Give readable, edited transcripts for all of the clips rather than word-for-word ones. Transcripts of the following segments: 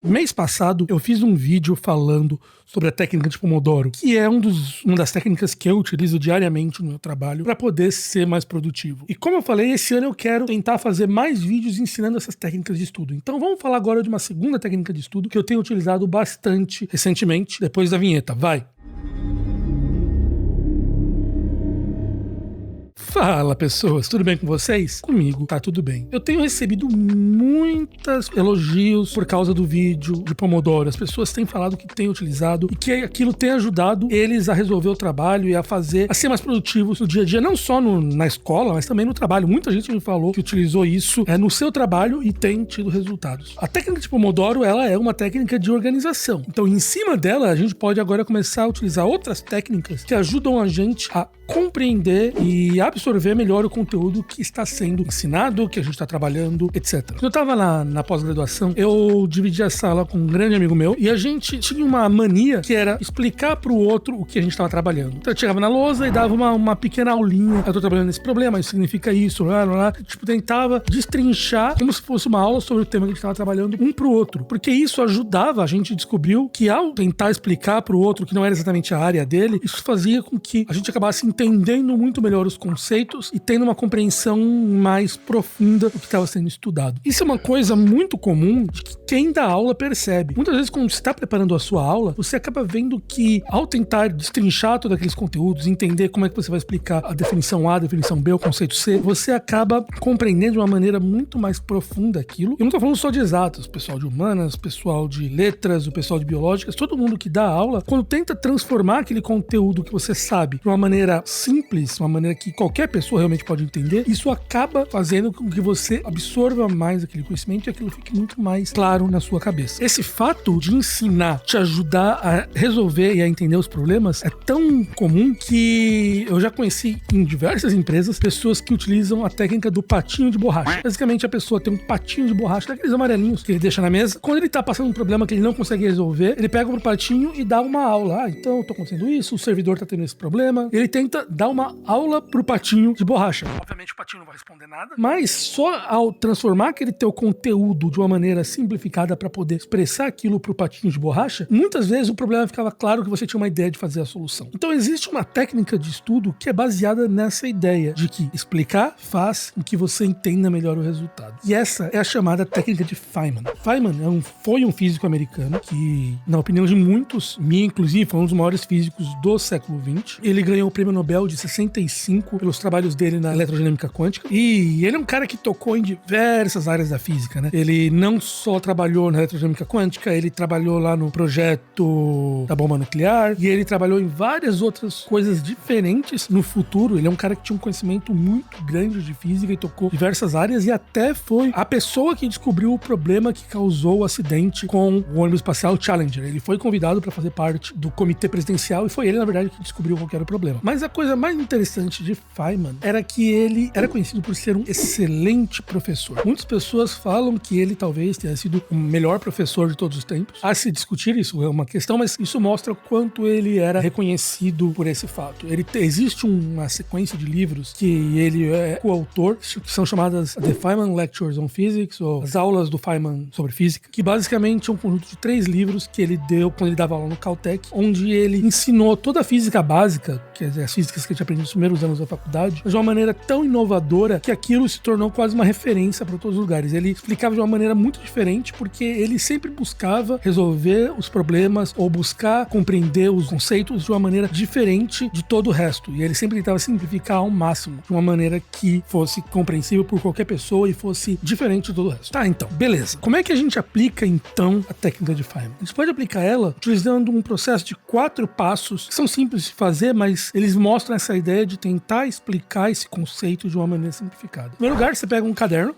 Mês passado eu fiz um vídeo falando sobre a técnica de Pomodoro, que é uma das técnicas que eu utilizo diariamente no meu trabalho para poder ser mais produtivo. E como eu falei, esse ano eu quero tentar fazer mais vídeos ensinando essas técnicas de estudo. Então vamos falar agora de uma segunda técnica de estudo que eu tenho utilizado bastante recentemente, depois da vinheta. Vai! Fala pessoas, tudo bem com vocês? Comigo tá tudo bem. Eu tenho recebido muitos elogios por causa do vídeo de Pomodoro. As pessoas têm falado que têm utilizado e que aquilo tem ajudado eles a resolver o trabalho e a ser mais produtivos no dia a dia, não só na escola, mas também no trabalho. Muita gente me falou que utilizou isso no seu trabalho e tem tido resultados. A técnica de Pomodoro, ela é uma técnica de organização. Então, em cima dela, a gente pode agora começar a utilizar outras técnicas que ajudam a gente a compreender e absorver melhor o conteúdo que está sendo ensinado, que a gente está trabalhando, etc. Quando eu estava na pós-graduação, eu dividi a sala com um grande amigo meu e a gente tinha uma mania que era explicar para o outro o que a gente estava trabalhando. Então eu chegava na lousa e dava uma pequena aulinha. Eu tô trabalhando nesse problema, isso significa isso, lá. Tipo, tentava destrinchar como se fosse uma aula sobre o tema que a gente estava trabalhando um pro outro. Porque isso ajudava, a gente descobriu que ao tentar explicar pro outro que não era exatamente a área dele, isso fazia com que a gente acabasse entendendo muito melhor os conceitos e tendo uma compreensão mais profunda do que estava sendo estudado. Isso é uma coisa muito comum de que quem dá aula percebe. Muitas vezes, quando você está preparando a sua aula, você acaba vendo que, ao tentar destrinchar todos aqueles conteúdos, entender como é que você vai explicar a definição A, a definição B, o conceito C, você acaba compreendendo de uma maneira muito mais profunda aquilo. Eu não estou falando só de exatas, pessoal de humanas, pessoal de letras, o pessoal de biológicas, todo mundo que dá aula, quando tenta transformar aquele conteúdo que você sabe de uma maneira simples, uma maneira que qualquer pessoa realmente pode entender, isso acaba fazendo com que você absorva mais aquele conhecimento e aquilo fique muito mais claro na sua cabeça. Esse fato de ensinar, te ajudar a resolver e a entender os problemas é tão comum que eu já conheci em diversas empresas pessoas que utilizam a técnica do patinho de borracha. Basicamente, a pessoa tem um patinho de borracha, daqueles amarelinhos que ele deixa na mesa. Quando ele tá passando um problema que ele não consegue resolver, ele pega o patinho e dá uma aula. Então, tô acontecendo isso, o servidor tá tendo esse problema. Ele tenta dar uma aula pro patinho de borracha. Obviamente o patinho não vai responder nada, mas só ao transformar aquele teu conteúdo de uma maneira simplificada para poder expressar aquilo pro patinho de borracha, muitas vezes o problema ficava claro que você tinha uma ideia de fazer a solução. Então existe uma técnica de estudo que é baseada nessa ideia de que explicar faz com que você entenda melhor o resultado. E essa é a chamada técnica de Feynman. Feynman foi um físico americano que, na opinião de muitos, inclusive, foi um dos maiores físicos do século XX. Ele ganhou o prêmio Nobel de 65 pelos trabalhos dele na eletroginâmica quântica. E ele é um cara que tocou em diversas áreas da física, né? Ele não só trabalhou na eletroginâmica quântica, ele trabalhou lá no projeto da bomba nuclear e ele trabalhou em várias outras coisas diferentes no futuro. Ele é um cara que tinha um conhecimento muito grande de física e tocou diversas áreas e até foi a pessoa que descobriu o problema que causou o acidente com o ônibus espacial Challenger. Ele foi convidado para fazer parte do comitê presidencial e foi ele, na verdade, que descobriu qual que era o problema. Mas a coisa mais interessante de Feynman era que ele era conhecido por ser um excelente professor. Muitas pessoas falam que ele talvez tenha sido o melhor professor de todos os tempos. A se discutir isso é uma questão, mas isso mostra o quanto ele era reconhecido por esse fato. Existe uma sequência de livros que ele é coautor, que são chamadas The Feynman Lectures on Physics, ou as aulas do Feynman sobre física, que basicamente é um conjunto de 3 livros que ele deu quando ele dava aula no Caltech, onde ele ensinou toda a física básica, que é as físicas que a gente aprendeu nos primeiros anos da faculdade, mas de uma maneira tão inovadora que aquilo se tornou quase uma referência para todos os lugares. Ele explicava de uma maneira muito diferente porque ele sempre buscava resolver os problemas ou buscar compreender os conceitos de uma maneira diferente de todo o resto. E ele sempre tentava simplificar ao máximo, de uma maneira que fosse compreensível por qualquer pessoa e fosse diferente de todo o resto. Tá, então, beleza. Como é que a gente aplica, então, a técnica de Feynman? A gente pode aplicar ela utilizando um processo de 4 passos, que são simples de fazer, mas eles mostram essa ideia de tentar explicar esse conceito de uma maneira simplificada. Em primeiro lugar, você pega um caderno.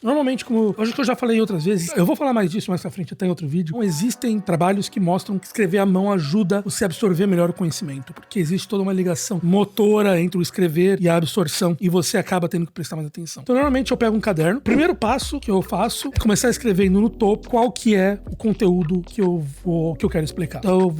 Normalmente, como acho que eu já falei outras vezes, eu vou falar mais disso mais pra frente, até em outro vídeo. Então, existem trabalhos que mostram que escrever à mão ajuda você a absorver melhor o conhecimento, porque existe toda uma ligação motora entre o escrever e a absorção, e você acaba tendo que prestar mais atenção. Então, normalmente, eu pego um caderno. O primeiro passo que eu faço é começar escrevendo no topo qual que é o conteúdo que eu quero explicar. Então,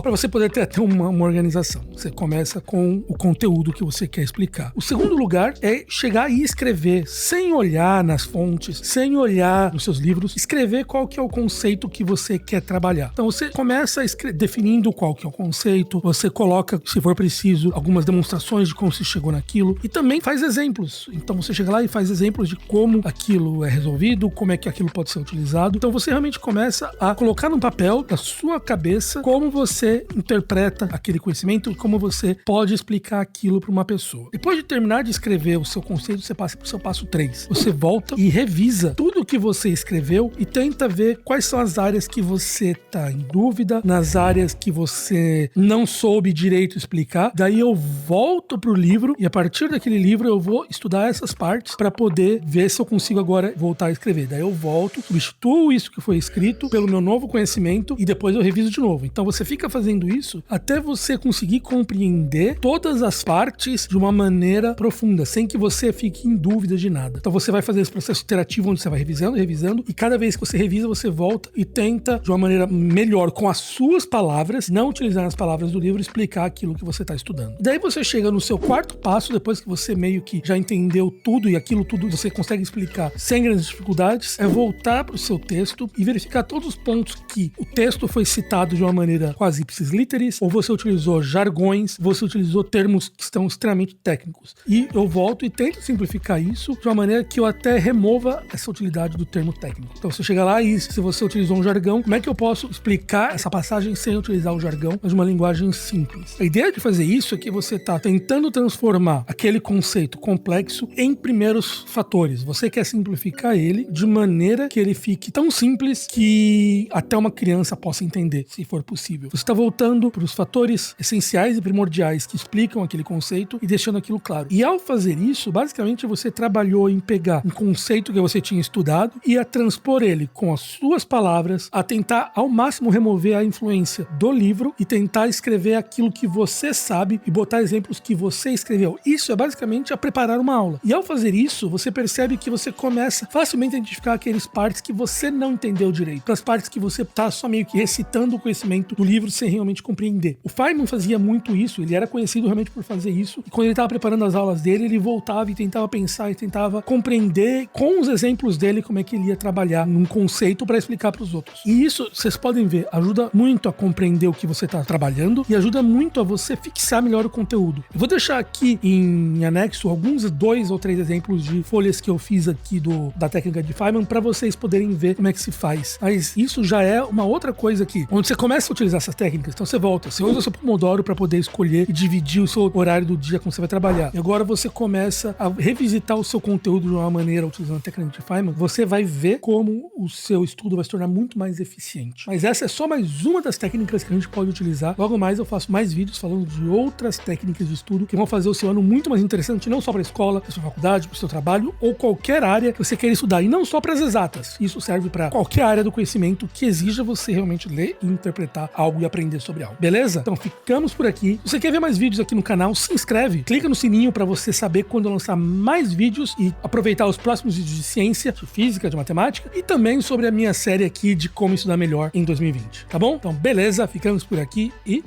pra você poder ter até uma organização. Você começa com o conteúdo que você quer explicar. O segundo lugar é chegar e escrever sem olhar nas fontes fontes, sem olhar nos seus livros, escrever qual que é o conceito que você quer trabalhar. Então você começa definindo qual que é o conceito, você coloca, se for preciso, algumas demonstrações de como se chegou naquilo e também faz exemplos. Então você chega lá e faz exemplos de como aquilo é resolvido, como é que aquilo pode ser utilizado. Então você realmente começa a colocar no papel da sua cabeça como você interpreta aquele conhecimento e como você pode explicar aquilo para uma pessoa. Depois de terminar de escrever o seu conceito, você passa para o seu passo 3. Você volta e revisa tudo o que você escreveu e tenta ver quais são as áreas que você está em dúvida, nas áreas que você não soube direito explicar. Daí eu volto pro livro e a partir daquele livro eu vou estudar essas partes para poder ver se eu consigo agora voltar a escrever. Daí eu volto, substituo isso que foi escrito pelo meu novo conhecimento e depois eu reviso de novo. Então você fica fazendo isso até você conseguir compreender todas as partes de uma maneira profunda, sem que você fique em dúvida de nada. Então você vai fazer esse processo iterativo onde você vai revisando e cada vez que você revisa, você volta e tenta de uma maneira melhor, com as suas palavras, não utilizar as palavras do livro, explicar aquilo que você está estudando. Daí você chega no seu quarto passo, depois que você meio que já entendeu tudo e aquilo tudo você consegue explicar sem grandes dificuldades, é voltar para o seu texto e verificar todos os pontos que o texto foi citado de uma maneira quase ipsis literis, ou você utilizou jargões, você utilizou termos que estão extremamente técnicos. E eu volto e tento simplificar isso de uma maneira que eu até remova essa utilidade do termo técnico. Então você chega lá e se você utilizou um jargão, como é que eu posso explicar essa passagem sem utilizar o jargão, mas de uma linguagem simples? A ideia de fazer isso é que você está tentando transformar aquele conceito complexo em primeiros fatores. Você quer simplificar ele de maneira que ele fique tão simples que até uma criança possa entender, se for possível. Você está voltando para os fatores essenciais e primordiais que explicam aquele conceito e deixando aquilo claro. E ao fazer isso, basicamente você trabalhou em pegar um conceito que você tinha estudado e a transpor ele com as suas palavras, a tentar ao máximo remover a influência do livro e tentar escrever aquilo que você sabe e botar exemplos que você escreveu. Isso é basicamente a preparar uma aula. E ao fazer isso, você percebe que você começa facilmente a identificar aquelas partes que você não entendeu direito, aquelas partes que você está só meio que recitando o conhecimento do livro sem realmente compreender. O Feynman fazia muito isso, ele era conhecido realmente por fazer isso, e quando ele estava preparando as aulas dele, ele voltava e tentava pensar e tentava compreender com os exemplos dele como é que ele ia trabalhar num conceito para explicar para os outros. E isso, vocês podem ver, ajuda muito a compreender o que você está trabalhando e ajuda muito a você fixar melhor o conteúdo. Eu vou deixar aqui em anexo alguns 2 ou 3 exemplos de folhas que eu fiz aqui da técnica de Feynman para vocês poderem ver como é que se faz. Mas isso já é uma outra coisa aqui, onde você começa a utilizar essas técnicas, então você volta, você usa o seu Pomodoro para poder escolher e dividir o seu horário do dia como você vai trabalhar. E agora você começa a revisitar o seu conteúdo de uma maneira utilizando a técnica de Feynman, você vai ver como o seu estudo vai se tornar muito mais eficiente. Mas essa é só mais uma das técnicas que a gente pode utilizar. Logo mais eu faço mais vídeos falando de outras técnicas de estudo que vão fazer o seu ano muito mais interessante, não só para a escola, para a sua faculdade, para o seu trabalho ou qualquer área que você queira estudar. E não só para as exatas. Isso serve para qualquer área do conhecimento que exija você realmente ler e interpretar algo e aprender sobre algo. Beleza? Então ficamos por aqui. Se você quer ver mais vídeos aqui no canal, se inscreve, clica no sininho para você saber quando eu lançar mais vídeos e aproveitar os próximos vídeos de ciência, de física, de matemática e também sobre a minha série aqui de como estudar melhor em 2020. Tá bom? Então beleza, ficamos por aqui e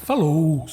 falou!